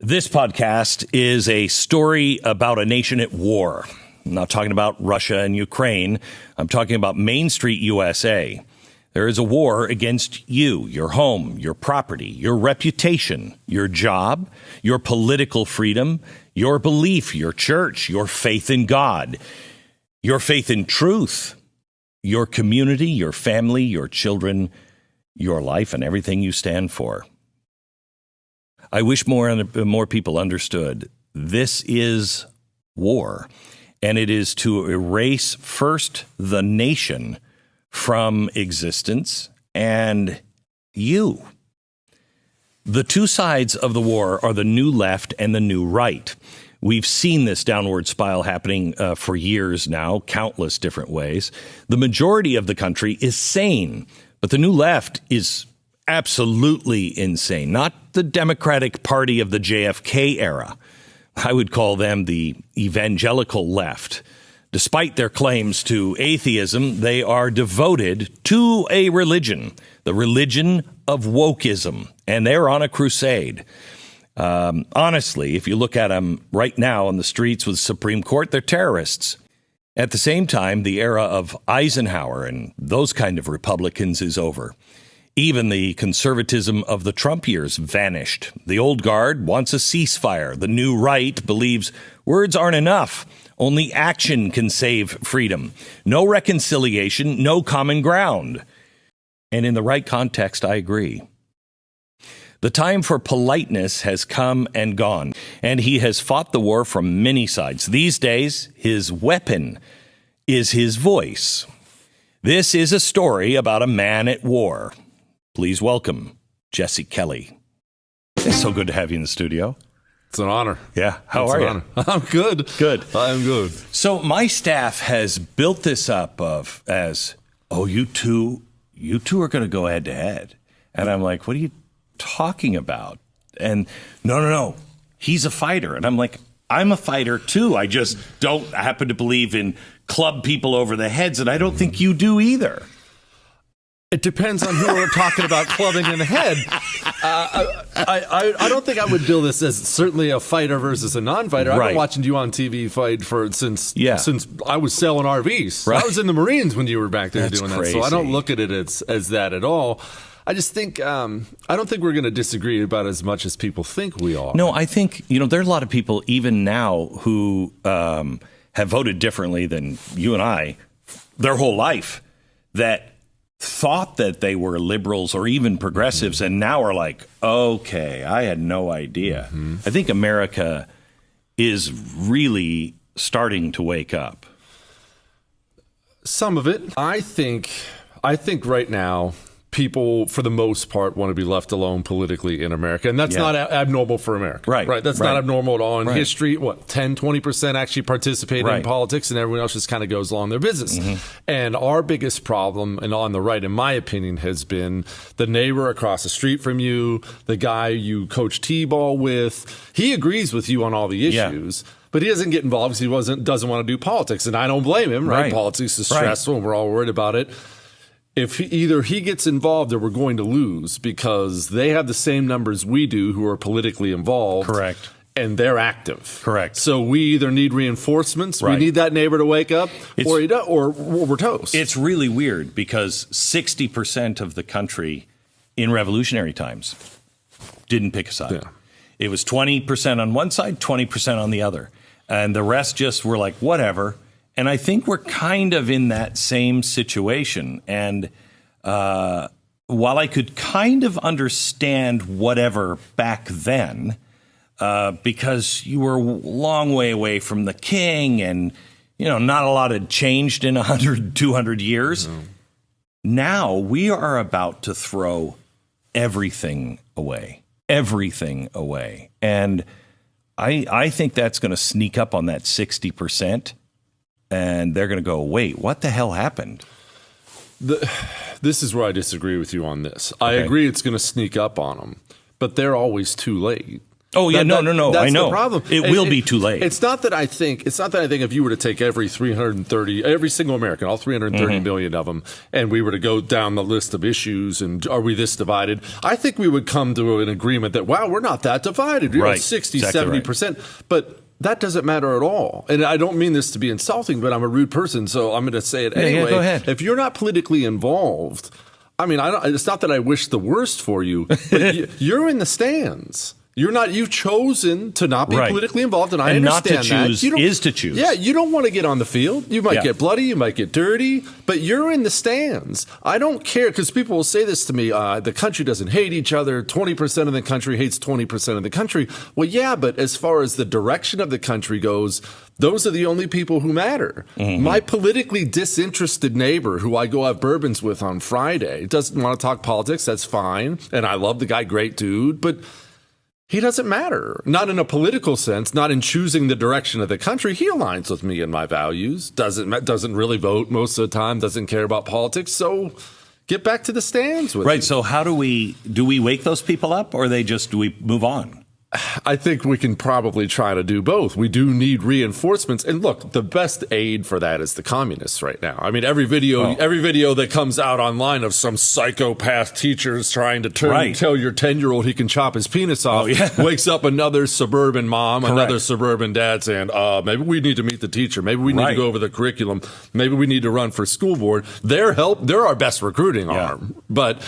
This podcast is a story about a nation at war. I'm not talking about Russia and Ukraine. I'm talking about Main Street, USA. There is a war against you, your home, your property, your reputation, your job, your political freedom, your belief, your church, your faith in God, your faith in truth, your community, your family, your children, your life, and everything you stand for. I wish more people understood this is war, and it is to erase first the nation from existence and you. The two sides of the war are the new left and the new right. We've seen this downward spiral happening for years now, countless different ways. The majority of the country is sane, but the new left is absolutely insane. Not the Democratic Party of the JFK era. I would call them the evangelical left. Despite their claims to atheism, they are devoted to a religion, the religion of wokeism, and they're on a crusade. Honestly, if you look at them right now on the streets with the Supreme Court, they're terrorists. At the same time, the era of Eisenhower and those kind of Republicans is over. Even the conservatism of the Trump years vanished. The old guard wants a ceasefire. The new right believes words aren't enough. Only action can save freedom. No reconciliation, no common ground. And in the right context, I agree. The time for politeness has come and gone, and he has fought the war from many sides. These days, his weapon is his voice. This is a story about a man at war. Please welcome Jesse Kelly. It's so good to have you in the studio. It's an honor. Yeah. How are you? I'm good. Good. I'm good. So my staff has built this up you two are going to go head to head. And I'm like, what are you talking about? And no. He's a fighter. And I'm like, I'm a fighter too. I just don't happen to believe in club people over the heads. And I don't think you do either. It depends on who we're talking about clubbing in the head. I don't think I would bill this as certainly a fighter versus a non-fighter. I've been watching you on TV fight since I was selling RVs. Right. I was in the Marines when you were back there doing that. So I don't look at it as that at all. I just think I don't think we're going to disagree about as much as people think we are. No, I think there are a lot of people even now who have voted differently than you and I their whole life that thought that they were liberals or even progressives, and now are like, okay, I had no idea. I think America is really starting to wake up. Some of it. I think right now people, for the most part, want to be left alone politically in America. And that's not abnormal for America. Right. That's not abnormal at all in history. 10, 20% actually participate in politics, and everyone else just kind of goes along their business. And our biggest problem, and on the right, in my opinion, has been the neighbor across the street from you, the guy you coach T-ball with. He agrees with you on all the issues. But he doesn't get involved because he doesn't want to do politics. And I don't blame him, right? Politics is stressful, and we're all worried about it. If either he gets involved or we're going to lose, because they have the same numbers we do who are politically involved. Correct. And they're active. Correct. So we either need reinforcements, we need that neighbor to wake up, or we're toast. It's really weird because 60% of the country in revolutionary times didn't pick a side. Yeah. It was 20% on one side, 20% on the other. And the rest just were like, whatever. And I think we're kind of in that same situation. And while I could kind of understand whatever back then, because you were a long way away from the king and, not a lot had changed in 100, 200 years. No. Now we are about to throw everything away. And I think that's going to sneak up on that 60%. And they're going to go, wait, what the hell happened? This is where I disagree with you on this. I agree it's going to sneak up on them, but they're always too late. Oh yeah, no. That's I know. the problem. It will be too late. It's not that I think if you were to take every single American, all 330 million of them, and we were to go down the list of issues and are we this divided, I think we would come to an agreement that, wow, we're not that divided. We're right. 60, exactly 70%. Right. But that doesn't matter at all. And I don't mean this to be insulting, but I'm a rude person, so I'm going to say it anyway. Yeah, go ahead. If you're not politically involved, I mean, it's not that I wish the worst for you, but you're in the stands. You've chosen to not be politically involved, and I understand not to choose that. Is to choose. Yeah, you don't want to get on the field. You might get bloody, you might get dirty, but you're in the stands. I don't care, because people will say this to me, the country doesn't hate each other, 20% of the country hates 20% of the country. Well, yeah, but as far as the direction of the country goes, those are the only people who matter. Mm-hmm. My politically disinterested neighbor, who I go have bourbons with on Friday, doesn't want to talk politics, that's fine, and I love the guy, great dude, but he doesn't matter. Not in a political sense, not in choosing the direction of the country. He aligns with me and my values, doesn't really vote most of the time, doesn't care about politics. So get back to the stands with Right. So how do we wake those people up, or do we move on? I think we can probably try to do both. We do need reinforcements. And look, the best aid for that is the communists right now. I mean, every video that comes out online of some psychopath teachers trying to tell your 10-year-old he can chop his penis off wakes up another suburban mom, another suburban dad saying, maybe we need to meet the teacher. Maybe we need to go over the curriculum. Maybe we need to run for school board. They're our best recruiting arm. But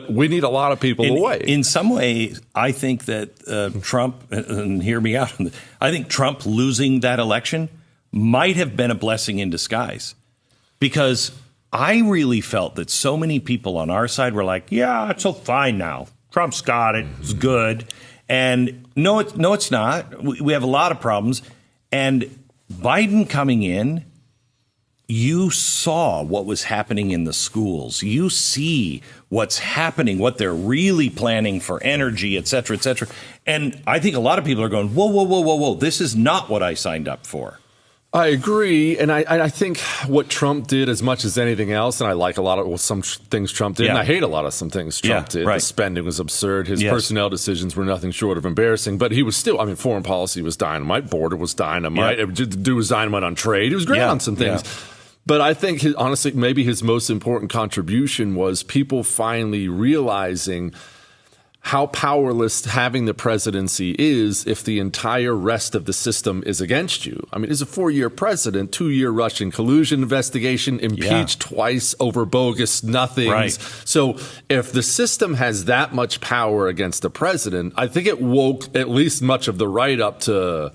we need a lot of people away. In some way, I think that Trump, and hear me out, I think Trump losing that election might have been a blessing in disguise, because I really felt that so many people on our side were like, yeah, it's all fine now. Trump's got it. It's good. And no, it's not. We have a lot of problems. And Biden coming in, you saw what was happening in the schools. You see what's happening, what they're really planning for energy, et cetera, et cetera. And I think a lot of people are going, whoa. This is not what I signed up for. I agree. And I think what Trump did, as much as anything else, and I like a lot of some things Trump did, and I hate a lot of some things Trump did. Right. The spending was absurd. His personnel decisions were nothing short of embarrassing. But he was still, I mean, foreign policy was dynamite. Border was dynamite. The dude was dynamite on trade. He was great on some things. But I think, honestly, maybe his most important contribution was people finally realizing how powerless having the presidency is if the entire rest of the system is against you. I mean, he's a 4-year president, 2-year Russian collusion investigation, impeached twice over bogus nothings. Right. So if the system has that much power against the president, I think it woke at least much of the right up to...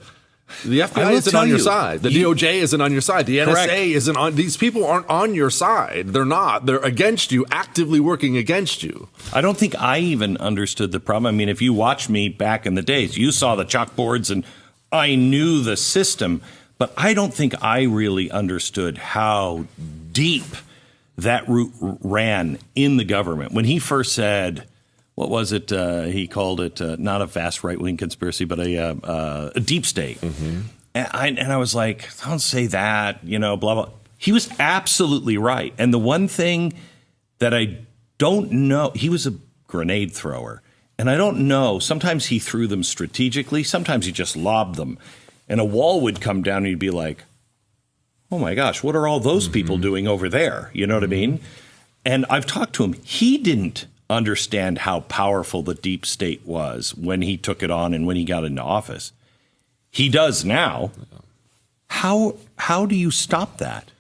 The FBI isn't on your side. The DOJ isn't on your side. The NSA isn't on. These people aren't on your side. They're not. They're against you, actively working against you. I don't think I even understood the problem. I mean, if you watched me back in the days, you saw the chalkboards and I knew the system, but I don't think I really understood how deep that root ran in the government. When he first said... What was it? He called it not a vast right-wing conspiracy, but a deep state. Mm-hmm. And I was like, don't say that, blah, blah. He was absolutely right. And the one thing that I don't know, he was a grenade thrower. And I don't know, sometimes he threw them strategically. Sometimes he just lobbed them. And a wall would come down and he'd be like, oh, my gosh, what are all those people doing over there? You know what I mean? And I've talked to him. He didn't understand how powerful the deep state was when he took it on and when he got into office. He does now. How do you stop that?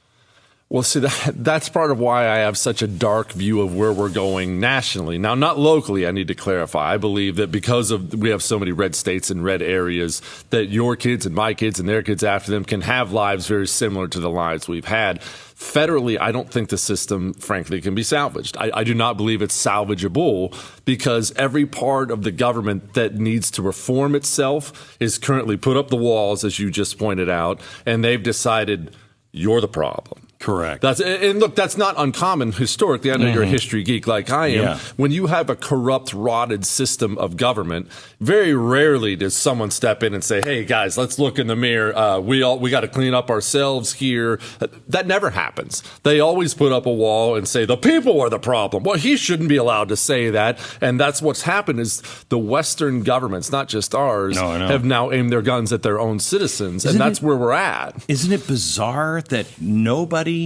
Well, see, that's part of why I have such a dark view of where we're going nationally. Now, not locally, I need to clarify. I believe that because we have so many red states and red areas, that your kids and my kids and their kids after them can have lives very similar to the lives we've had. Federally, I don't think the system, frankly, can be salvaged. I do not believe it's salvageable because every part of the government that needs to reform itself is currently put up the walls, as you just pointed out, and they've decided you're the problem. Correct. And look, that's not uncommon historically. I know you're a history geek like I am. Yeah. When you have a corrupt, rotted system of government, very rarely does someone step in and say, hey, guys, let's look in the mirror. We got to clean up ourselves here. That never happens. They always put up a wall and say, the people are the problem. Well, he shouldn't be allowed to say that. And that's what's happened is the Western governments, not just ours, have now aimed their guns at their own citizens. And that's where we're at. Isn't it bizarre that nobody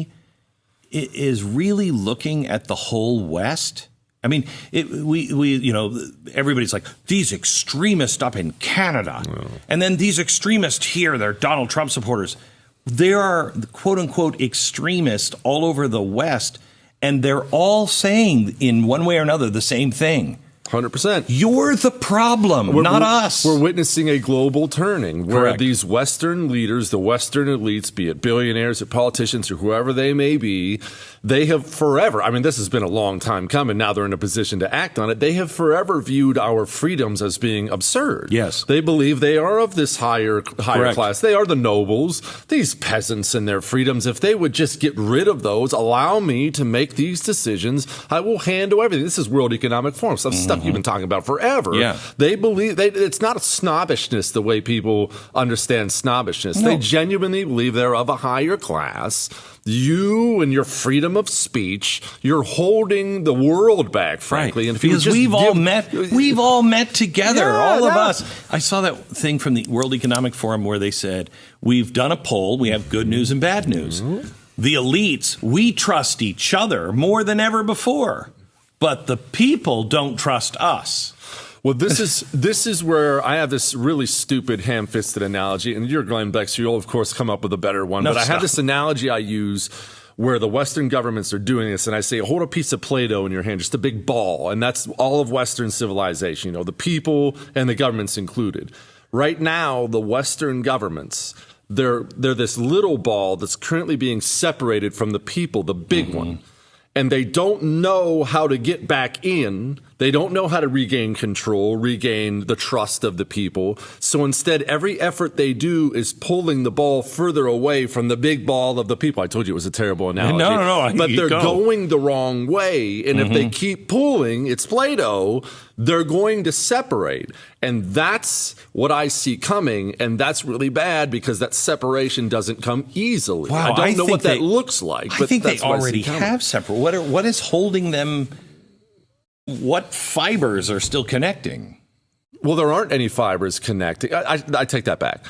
is really looking at the whole West? I mean, everybody's like, these extremists up in Canada. And then these extremists here, they're Donald Trump supporters. There are, quote unquote, extremists all over the West. And they're all saying in one way or another the same thing. 100%. You're the problem, not us. We're witnessing a global turning where these Western leaders, the Western elites, be it billionaires or politicians or whoever they may be, they have forever, I mean, this has been a long time coming. Now they're in a position to act on it. They have forever viewed our freedoms as being absurd. Yes. They believe they are of this higher class. They are the nobles, these peasants and their freedoms. If they would just get rid of those, allow me to make these decisions, I will handle everything. This is World Economic Forum stuff you've been talking about forever. Yeah. They believe it's not a snobbishness the way people understand snobbishness. No. They genuinely believe they're of a higher class. You and your freedom of speech, you're holding the world back, frankly. And if because we've all met together, all of us. I saw that thing from the World Economic Forum where they said, we've done a poll, we have good news and bad news. The elites, we trust each other more than ever before. But the people don't trust us. Well, this is where I have this really stupid ham-fisted analogy, and you're Glenn Beck, so you'll of course come up with a better one. I have this analogy I use where the Western governments are doing this, and I say, hold a piece of Play-Doh in your hand, just a big ball, and that's all of Western civilization, the people and the governments included. Right now, the Western governments, they're this little ball that's currently being separated from the people, the big one. And they don't know how to get back in. They don't know how to regain control, regain the trust of the people. So instead, every effort they do is pulling the ball further away from the big ball of the people. I told you it was a terrible analogy. No. But they're going the wrong way. And if they keep pulling, it's Play-Doh, they're going to separate. And that's what I see coming. And that's really bad because that separation doesn't come easily. Wow, I don't know what that looks like. But I think they already have separate. What is holding them? What fibers are still connecting? Well, there aren't any fibers connecting. I take that back.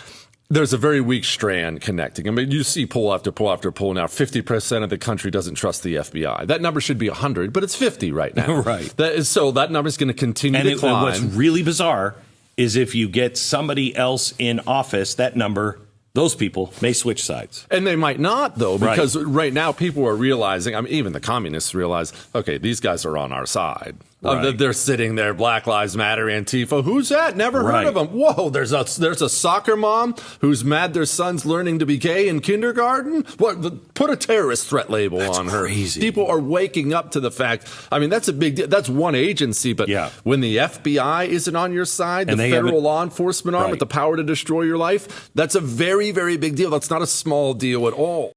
There's a very weak strand connecting. I mean, you see poll after poll after poll now. 50% of the country doesn't trust the FBI. That number should be 100, but it's 50 right now. Right. So that number is going to continue to climb. And what's really bizarre is if you get somebody else in office, that number, those people may switch sides. And they might not, though, because right now people are realizing, I mean, even the communists realize, okay, these guys are on our side. They're sitting there, Black Lives Matter, Antifa. Who's that? Never heard of them. Whoa, there's a soccer mom who's mad their son's learning to be gay in kindergarten? What? Put a terrorist threat label on her. Crazy. People are waking up to the fact. I mean, that's a big deal. That's one agency, but when the FBI isn't on your side, the federal law enforcement arm with the power to destroy your life, that's a very, very big deal. That's not a small deal at all.